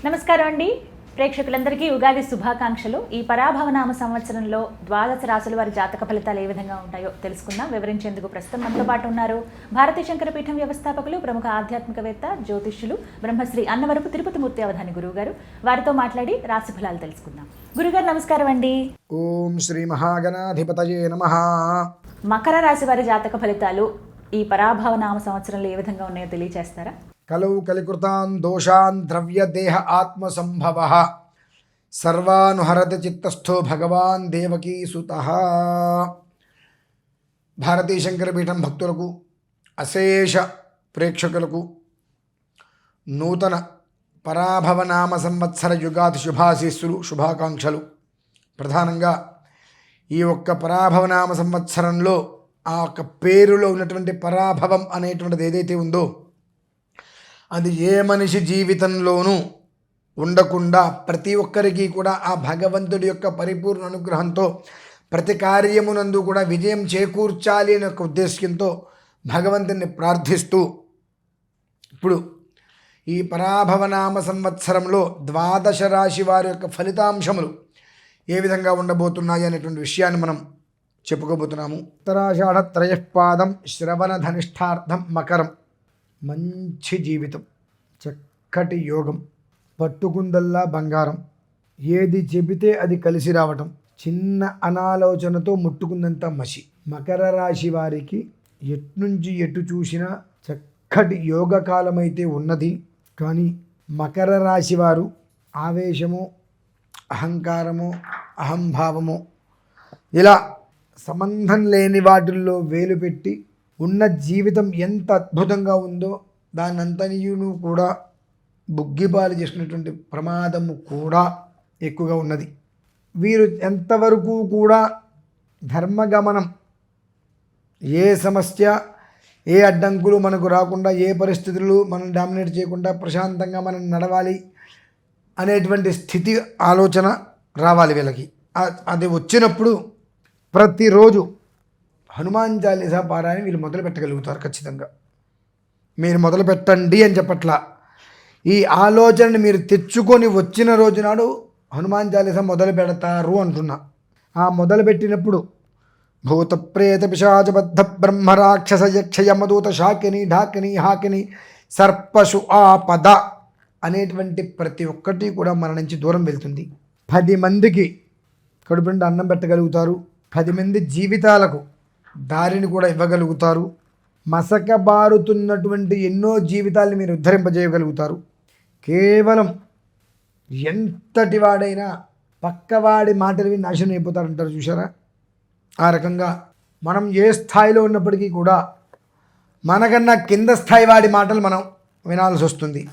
నమస్కారం అండి. ప్రేక్షకులందరికీ ఉగాది శుభాకాంక్షలు. ఈ పరాభవనామ సంవత్సరంలో ద్వాదశ రాశుల వారి జాతక ఫలితాలు ఏ విధంగా ఉంటాయో తెలుసుకుందాం. వివరించేందుకు ప్రస్తుతం మనతో పాటు ఉన్నారు భారతీయ శంకర పీఠం వ్యవస్థాపకులు, ప్రముఖ ఆధ్యాత్మికవేత్త, జ్యోతిష్యులు, బ్రహ్మశ్రీ అన్నవరపు తిరుపతిమూర్తి అవధాని గురువు గారు. వారితో మాట్లాడి రాశి ఫలాలు తెలుసుకుందాం. గురుగారు నమస్కారం అండి. ఓం శ్రీ మహాగణాధిపతయే నమః. మకర రాశి వారి జాతక ఫలితాలు ఈ పరాభవనామ సంవత్సరంలో ఏ విధంగా ఉన్నాయో తెలియజేస్తారా? కలౌ కలికృతాన్ దోషాన్ ద్రవ్యదేహ ఆత్మసంభవః సర్వానుహరతి చిత్తస్థో భగవాన్ దేవకీ సుతః. భారతీయ శంకర పీఠం భక్తులకు, అశేష ప్రేక్షకులకు నూతన పరాభవనామ సంవత్సర యుగాది శుభాశీస్సులు, శుభాకాంక్షలు. ప్రధానంగా ఈ ఒక్క పరాభవనామ సంవత్సరంలో ఆ ఒక్క పేరులో ఉన్నటువంటి పరాభవం అనేటువంటిది ఏదైతే ఉందో అది ఏ మనిషి జీవితంలోనూ ఉండకుండా ప్రతి ఒక్కరికి కూడా ఆ భగవంతుడి యొక్క పరిపూర్ణ అనుగ్రహంతో ప్రతి కార్యమునందు కూడా విజయం చేకూర్చాలి అనే ఒక ఉద్దేశ్యంతో భగవంతుని ప్రార్థిస్తూ ఇప్పుడు ఈ పరాభవనామ సంవత్సరంలో ద్వాదశ రాశి వారి యొక్క ఫలితాంశములు ఏ విధంగా ఉండబోతున్నాయి అనేటువంటి విషయాన్ని మనం చెప్పుకోబోతున్నాము. ఉత్తరాషాఢ త్రయపాదం శ్రవణ ధనిష్టార్థం మకరం. మంచి జీవితం, చక్కటి యోగం, పట్టుకుందల్లా బంగారం, ఏది చెబితే అది కలిసి రావటం, చిన్న అనాలోచనతో ముట్టుకుందంత మసి. మకర రాశి వారికి ఎట్నుంచి ఎటు చూసినా చక్కటి యోగకాలం అయితే ఉన్నది. కానీ మకర రాశి వారు ఆవేశము, అహంకారము, అహంభావము ఇలా సంబంధం లేని వాటిల్లో వేలు పెట్టి ఉన్న జీవితం ఎంత అద్భుతంగా ఉందో దానంతనియును కూడా బుగ్గిపాలు చేసుకునేటువంటి ప్రమాదము కూడా ఎక్కువగా ఉన్నది. వీరు ఎంతవరకు కూడా ధర్మగమనం, ఏ సమస్య, ఏ అడ్డంకులు మనకు రాకుండా, ఏ పరిస్థితులు మనం డామినేట్ చేయకుండా ప్రశాంతంగా మనం నడవాలి అనేటువంటి స్థితి, ఆలోచన రావాలి వీళ్ళకి. అది వచ్చినప్పుడు ప్రతిరోజు హనుమాన్ చాలీసా పారాయణ వీళ్ళు మొదలు పెట్టగలుగుతారు. ఖచ్చితంగా మీరు మొదలు పెట్టండి అని చెప్పట్లా, ఈ ఆలోచనని మీరు తెచ్చుకొని వచ్చిన రోజు నాడు హనుమాన్ చాలీసా మొదలు పెడతారు అంటున్నా. ఆ మొదలు పెట్టినప్పుడు భూత ప్రేత పిశాచబద్ధ బ్రహ్మ రాక్షస యక్ష యమదూత శాకిని ఢాకిని హాకిని సర్పశు ఆపద అనేటువంటి ప్రతి ఒక్కటి కూడా మన నుంచి దూరం వెళ్తుంది. 10 మందికి కడుపు నిండా అన్నం పెట్టగలుగుతారు. 10 మంది జీవితాలకు దారిని కూడా ఇవ్వగలుగుతారు. మసకబారుతున్నటువంటి ఎన్నో జీవితాలను మీరు ఉద్ధరింపజేయగలుగుతారు. కేవలం ఎంతటి వాడైనా పక్కవాడి మాటలు విని నాశనం అయిపోతారంటారు చూసారా. ఆ రకంగా మనం ఏ స్థాయిలో ఉన్నప్పటికీ కూడా మనకన్నా కింద స్థాయి వాడి మాటలు మనం వినాల్సి వస్తుంది.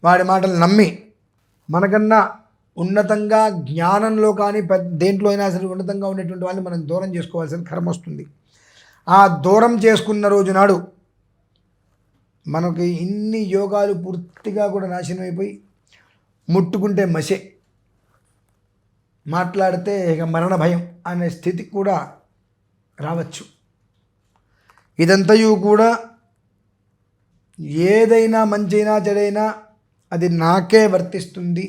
వాడి మాటలు నమ్మి మనకన్నా ఉన్నతంగా జ్ఞానంలో కానీ దేంట్లో అయినా సరే ఉన్నతంగా ఉండేటువంటి వాళ్ళని మనం దూరం చేసుకోవాల్సిన కర్మ వస్తుంది. ఆ దూరం చేసుకున్న రోజు నాడు మనకి ఇన్ని యోగాలు పూర్తిగా కూడా నాశనం అయిపోయి ముట్టుకుంటే మసే, మాట్లాడితే ఇక మరణ భయం అనే స్థితికి కూడా రావచ్చు. ఇదంతయు కూడా ఏదైనా మంచైనా చెడైనా అది నాకే వర్తిస్తుంది,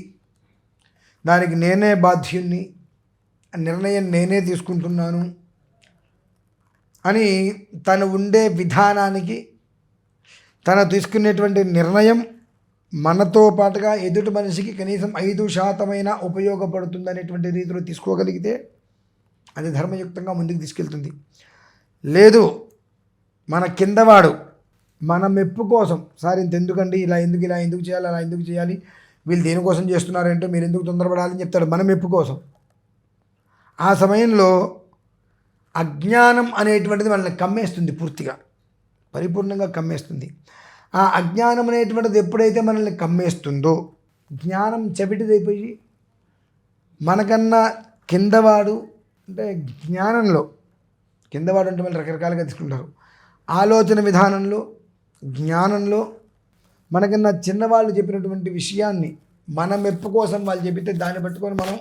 దానికి నేనే బాధ్యుణ్ణి, నిర్ణయం నేనే తీసుకుంటున్నాను అని తను ఉండే విధానానికి, తను తీసుకునేటువంటి నిర్ణయం మనతో పాటుగా ఎదుటి మనిషికి కనీసం 5% ఉపయోగపడుతుందనేటువంటి రీతిలో తీసుకోగలిగితే అది ధర్మయుక్తంగా ముందుకు తీసుకెళ్తుంది. లేదు మన కిందవాడు మన మెప్పు కోసం, సార్ ఇంత ఎందుకండి, ఇలా ఎందుకు చేయాలి, అలా ఎందుకు చేయాలి, వీళ్ళు దేనికోసం చేస్తున్నారంటే మీరు ఎందుకు తొందరపడాలని చెప్తాడు మన మెప్పు కోసం. ఆ సమయంలో అజ్ఞానం అనేటువంటిది మనల్ని కమ్మేస్తుంది, పూర్తిగా పరిపూర్ణంగా కమ్మేస్తుంది. ఆ అజ్ఞానం అనేటువంటిది ఎప్పుడైతే మనల్ని కమ్మేస్తుందో, జ్ఞానం చెవిటిదైపోయి మనకన్నా కిందవాడు, అంటే జ్ఞానంలో కిందవాడు అంటే వాళ్ళు రకరకాలుగా తీసుకుంటారు, ఆలోచన విధానంలో, జ్ఞానంలో మనకన్నా చిన్నవాళ్ళు చెప్పినటువంటి విషయాన్ని మన మెప్పు కోసం వాళ్ళు చెబితే దాన్ని పట్టుకొని మనం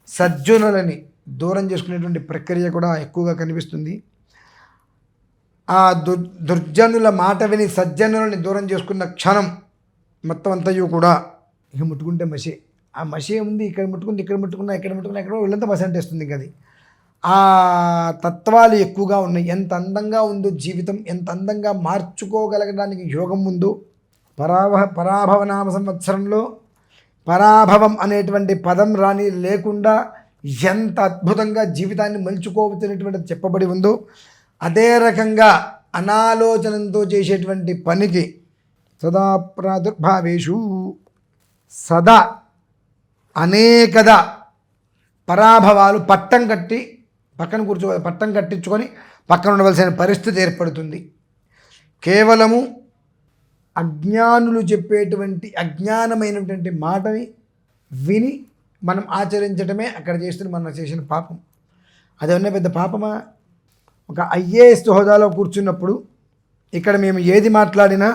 సజ్జనులని దూరం చేసుకునేటువంటి ప్రక్రియ కూడా ఎక్కువగా కనిపిస్తుంది. ఆ దుర్జనుల మాట విని సజ్జనులని దూరం చేసుకున్న క్షణం మొత్తం అంతయు కూడా ఇక ముట్టుకుంటే మసి. ఆ మసి ఏముంది, ఇక్కడ ముట్టుకుంటే ఇక్కడ ముట్టుకున్నా, ఇక్కడ ముట్టుకున్నా, ఎక్కడ వీళ్ళంతా మసి అంటేస్తుంది. ఇంక అది ఆ తత్వాలు ఎక్కువగా ఉన్నాయి. ఎంత అందంగా ఉందో జీవితం, ఎంత అందంగా మార్చుకోగలగడానికి యోగం ఉందో. పరాభవనామ సంవత్సరంలో పరాభవం అనేటువంటి పదం రాని లేకుండా ఎంత అద్భుతంగా జీవితాన్ని మలుచుకోవచ్చనేటువంటిది చెప్పబడి ఉందో, అదే రకంగా అనాలోచనంతో చేసేటువంటి పనికి సదా ప్రాదుర్భావేషు సదా అనేకదా పరాభవాలు పట్టం కట్టించుకొని పక్కన ఉండవలసిన పరిస్థితి ఏర్పడుతుంది. కేవలము అజ్ఞానులు చెప్పేటువంటి అజ్ఞానమైనటువంటి మాటని విని మనం ఆచరించడమే అక్కడ మనం చేసిన పాపం. అదేమన్నా పెద్ద పాపమా? ఒక ఐఏఎస్ హోదాలో కూర్చున్నప్పుడు ఇక్కడ మేము ఏది మాట్లాడినా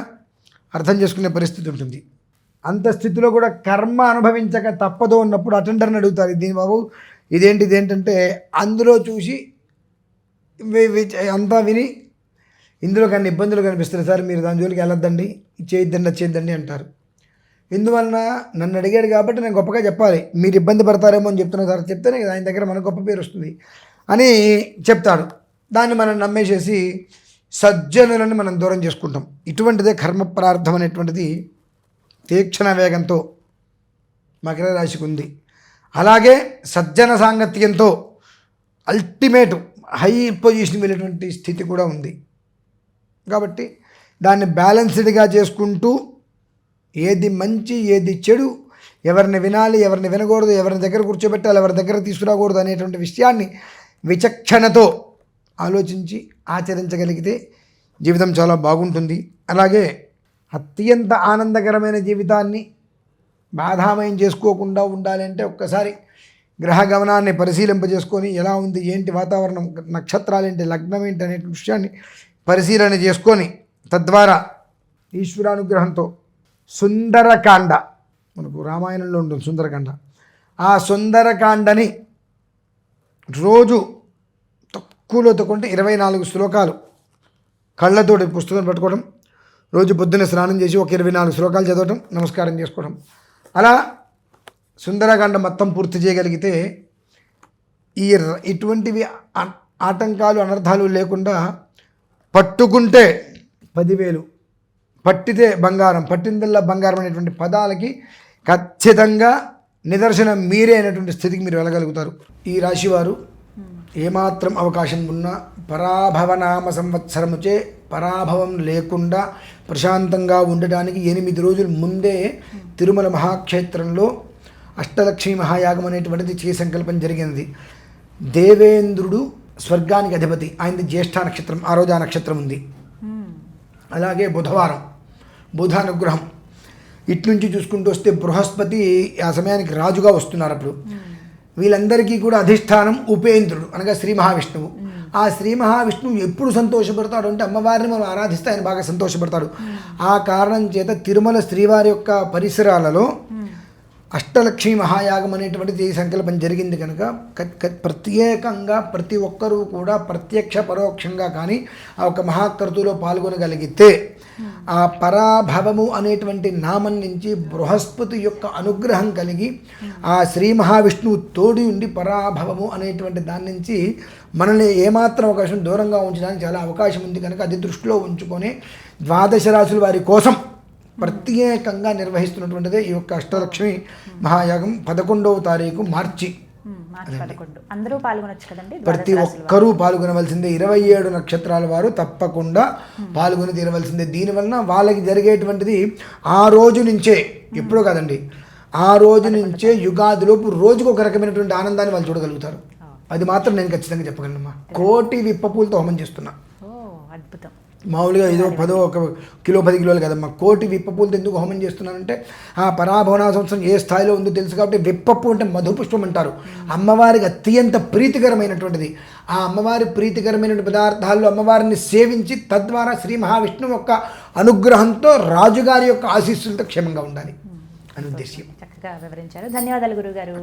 అర్థం చేసుకునే పరిస్థితి ఉంటుంది. అంత స్థితిలో కూడా కర్మ అనుభవించక తప్పదో ఉన్నప్పుడు అటెండర్ని అడుగుతారు, దీని బాబు ఇదేంటంటే అందులో చూసి అంతా విని ఇందులో కానీ ఇబ్బందులు కనిపిస్తుంది, సార్ మీరు దాని జోలికి వెళ్ళొద్దండి, చేయొద్దండి అంటారు. ఎందువలన నన్ను అడిగాడు కాబట్టి నేను గొప్పగా చెప్పాలి, మీరు ఇబ్బంది పడతారేమో అని చెప్తున్నా సార్, చెప్తేనే ఆయన దగ్గర మన గొప్ప పేరు వస్తుంది అని చెప్తాడు. దాన్ని మనం నమ్మేసేసి సజ్జనులను మనం దూరం చేసుకుంటాం. ఇటువంటిదే కర్మ ప్రార్థం అనేటువంటిది తీక్షణ వేగంతో మకర రాశికి ఉంది. అలాగే సజ్జన సాంగత్యంతో అల్టిమేట్ హై పొజిషన్ వెళ్ళేటువంటి స్థితి కూడా ఉంది. కాబట్టి దాన్ని బ్యాలెన్స్డ్గా చేసుకుంటూ ఏది మంచి ఏది చెడు, ఎవరిని వినాలి ఎవరిని వినకూడదు, ఎవరిని దగ్గర కూర్చోబెట్టాలి ఎవరి దగ్గర తీసుకురాకూడదు అనేటువంటి విషయాన్ని విచక్షణతో ఆలోచించి ఆచరించగలిగితే జీవితం చాలా బాగుంటుంది. అలాగే అత్యంత ఆనందకరమైన జీవితాన్ని బాధామయం చేసుకోకుండా ఉండాలి అంటే ఒక్కసారి గ్రహ గమనాన్ని పరిశీలింపజేసుకొని ఎలా ఉంది, ఏంటి వాతావరణం, నక్షత్రాలు ఏంటి, లగ్నం ఏంటి అనే విషయాన్ని పరిశీలన చేసుకొని తద్వారా ఈశ్వరానుగ్రహంతో సుందరకాండ, మనకు రామాయణంలో ఉంటుంది సుందరకాండ, ఆ సుందరకాండని రోజు తక్కువలో తక్కువంటే 24 శ్లోకాలు కళ్ళతోటి పుస్తకం పట్టుకోవడం, రోజు పొద్దున్న స్నానం చేసి ఒక 24 శ్లోకాలు చదవటం, నమస్కారం చేసుకోవడం, అలా సుందరకాండ మొత్తం పూర్తి చేయగలిగితే ఇటువంటివి ఆటంకాలు అనర్థాలు లేకుండా పట్టుకుంటే 10,000, పట్టితే బంగారం, పట్టిందల్లా బంగారం అనేటువంటి పదాలకి ఖచ్చితంగా నిదర్శనం మీరే అనేటువంటి స్థితికి మీరు వెళ్ళగలుగుతారు. ఈ రాశివారు ఏమాత్రం అవకాశం ఉన్నా పరాభవనామ సంవత్సరముచే పరాభవం లేకుండా ప్రశాంతంగా ఉండడానికి 8 రోజుల ముందే తిరుమల మహాక్షేత్రంలో అష్టలక్ష్మీ మహాయాగం అనేటువంటిది చేయ సంకల్పం జరిగింది. దేవేంద్రుడు స్వర్గానికి అధిపతి, ఆయనది జ్యేష్ఠ నక్షత్రం, ఆ రోజు ఆ నక్షత్రం ఉంది. అలాగే బుధవారం బుధ అనుగ్రహం, ఇటు నుంచి చూసుకుంటూ వస్తే బృహస్పతి ఆ సమయానికి రాజుగా వస్తున్నారు. అప్పుడు వీళ్ళందరికీ కూడా అధిష్టానం ఉపేంద్రుడు అనగా శ్రీ మహావిష్ణువు. ఆ శ్రీ మహావిష్ణువు ఎప్పుడు సంతోషపడతాడు అంటే అమ్మవారిని మనం ఆరాధిస్తే ఆయన బాగా సంతోషపడతాడు. ఆ కారణం చేత తిరుమల శ్రీవారి యొక్క పరిసరాలలో అష్టలక్ష్మీ మహాయాగం అనేటువంటిది సంకల్పం జరిగింది కనుక ప్రత్యేకంగా ప్రతి ఒక్కరూ కూడా ప్రత్యక్ష పరోక్షంగా కానీ ఆ ఒక మహాకర్తులో పాల్గొనగలిగితే ఆ పరాభవము అనేటువంటి నామం నుంచి బృహస్పతి యొక్క అనుగ్రహం కలిగి ఆ శ్రీ మహావిష్ణువు తోడి ఉండి పరాభవము అనేటువంటి దాని నుంచి మనల్ని ఏమాత్రం అవకాశం దూరంగా ఉంచడానికి చాలా అవకాశం ఉంది కనుక అది దృష్టిలో ఉంచుకొని 12 రాశుల వారి కోసం ప్రత్యేకంగా నిర్వహిస్తున్నటువంటిదే ఈ యొక్క అష్టలక్ష్మి మహాయాగం 11వ తారీఖు మార్చి. అందరూ పాల్గొనొచ్చు కదండి, ప్రతి ఒక్కరూ పాల్గొనవలసిందే. 27 నక్షత్రాల వారు తప్పకుండా పాల్గొని తీరవలసిందే. దీనివలన వాళ్ళకి జరిగేటువంటిది ఆ రోజు నుంచే, ఎప్పుడో కాదండి, ఆ రోజు నుంచే యుగాదిలోపు రోజుకు ఒక రకమైనటువంటి ఆనందాన్ని వాళ్ళు చూడగలుగుతారు. అది మాత్రం నేను ఖచ్చితంగా చెప్పగలనమ్మా. 1,000,000 విప్పపూలతో హోమం చేస్తున్నా. అద్భుతం. మామూలుగా ఏదో 10 కిలో 10 కిలోలు కదమ్మా, 1,000,000 విప్పపూలతో ఎందుకు హోమం చేస్తున్నానంటే ఆ పరాభవన సంవత్సరం ఏ స్థాయిలో ఉందో తెలుసు కాబట్టి. విప్పపు అంటే మధుపుష్పం అంటారు, అమ్మవారికి అత్యంత ప్రీతికరమైనటువంటిది. ఆ అమ్మవారి ప్రీతికరమైన పదార్థాల్లో అమ్మవారిని సేవించి తద్వారా శ్రీ మహావిష్ణువు యొక్క అనుగ్రహంతో రాజుగారి యొక్క ఆశీస్సులతో క్షేమంగా ఉండాలి అని ఉద్దేశ్యం. చక్కగా వివరించారు. ధన్యవాదాలు గురుగారు.